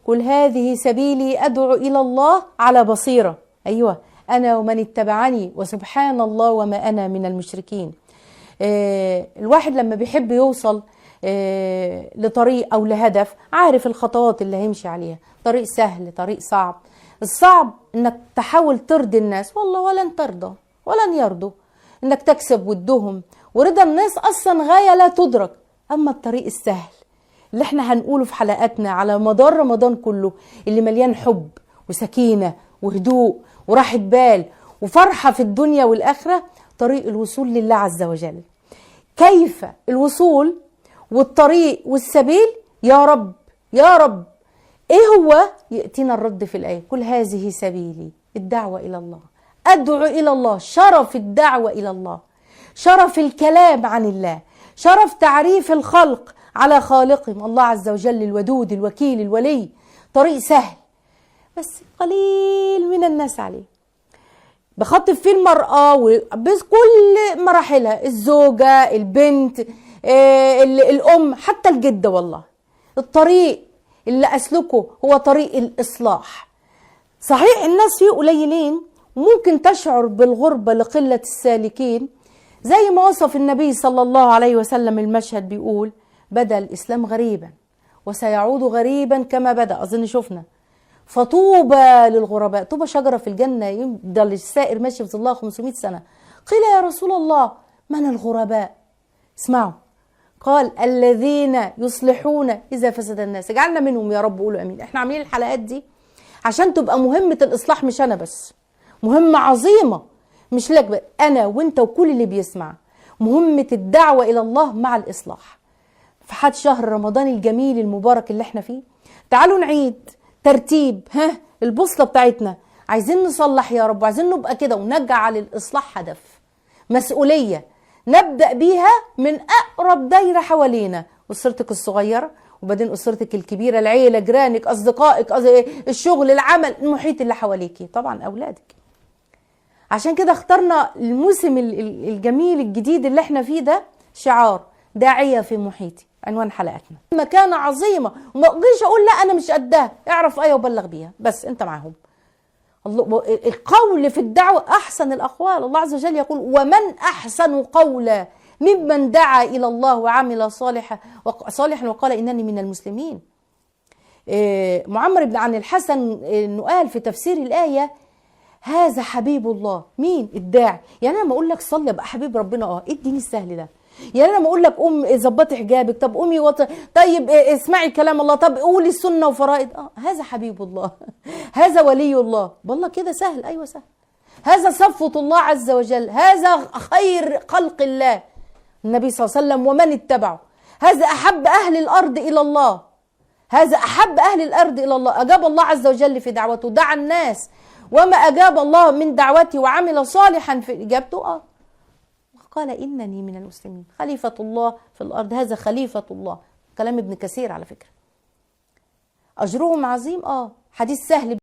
قل هذه سبيلي أدعو إلى الله على بصيرة. أيوة، أنا ومن اتبعني وسبحان الله وما أنا من المشركين. الواحد لما بيحب يوصل لطريق أو لهدف عارف الخطوات اللي هيمشي عليها، طريق سهل، طريق صعب. الصعب انك تحاول ترضي الناس، والله ولن ترضى ولن يرضوا، انك تكسب ودهم، ورضا الناس اصلا غاية لا تدرك. اما الطريق السهل اللي احنا هنقوله في حلقاتنا على مدار رمضان كله، اللي مليان حب وسكينة وهدوء وراحة بال وفرحة في الدنيا والآخرة، طريق الوصول لله عز وجل. كيف الوصول والطريق والسبيل؟ يا رب يا رب، ايه هو؟ يأتينا الرد في الآية، قل هذه سبيلي، الدعوة إلى الله، أدعو إلى الله. شرف الدعوة إلى الله، شرف الكلام عن الله، شرف تعريف الخلق على خالقهم الله عز وجل الودود الوكيل الولي. طريق سهل بس قليل من الناس عليه، بخطب فيه المرأة بكل مراحلها، الزوجة، البنت، الأم، حتى الجدة. والله الطريق اللي أسلكه هو طريق الإصلاح. صحيح الناس فيه قليلين، ممكن تشعر بالغربة لقلة السالكين، زي ما وصف النبي صلى الله عليه وسلم المشهد، بيقول بدأ الإسلام غريبا وسيعود غريبا كما بدأ. أظن شفنا فطوبى للغرباء، طوبى شجرة في الجنة يفضل السائر ماشي في ظلها 500 سنة. قيل يا رسول الله من الغرباء؟ اسمعوا، قال الذين يصلحون إذا فسد الناس. اجعلنا منهم يا رب، قولوا أمين. احنا عاملين الحلقات دي عشان تبقى مهمة الإصلاح، مش أنا بس، مهمة عظيمة، مش لك بس، أنا وانت وكل اللي بيسمع. مهمة الدعوة إلى الله مع الإصلاح في حد شهر رمضان الجميل المبارك اللي احنا فيه. تعالوا نعيد ترتيب البوصلة بتاعتنا. عايزين نصلح يا رب، وعايزين نبقى كده ونجعل الإصلاح هدف، مسؤولية نبدأ بيها من أقرب دايرة حوالينا، أسرتك الصغيرة، وبعدين أسرتك الكبيرة، العيلة، جيرانك، أصدقائك، الشغل، العمل، المحيط اللي حواليكي، طبعا أولادك. عشان كده اخترنا الموسم الجميل الجديد اللي احنا فيه ده شعار داعية في محيطي، عنوان حلقتنا. مكانة عظيمة، وما اجيش اقول لا انا مش قدها، اعرف ايه وبلغ بيها، بس انت معاهم. القول في الدعوة احسن الاقوال، الله عز وجل يقول ومن احسن قولا ممن دعا الى الله وعمل صالحا وقال انني من المسلمين. معمر بن عن الحسن انه قال في تفسير الايه هذا حبيب الله. مين؟ الداعي. يعني انا لما اقول لك صلي ابقى حبيب ربنا، ايه الدين السهل ده؟ يعني انا لما اقول لك قوم ظبطي حجابك، طب قومي طيب اسمعي كلام الله، طب قولي السنه وفرائض، هذا حبيب الله هذا ولي الله. والله كده سهل؟ ايوه سهل. هذا صفوة الله عز وجل، هذا خير خلق الله النبي صلى الله عليه وسلم ومن اتبعه، هذا احب اهل الارض الى الله، هذا احب اهل الارض الى الله. اجاب الله عز وجل في دعوته، دعا الناس، وما اجاب الله من دعوته وعمل صالحا في اجابته قال إنني من المسلمين. خليفة الله في الأرض، هذا خليفة الله. كلام ابن كثير على فكرة. أجرهم عظيم. حديث سهل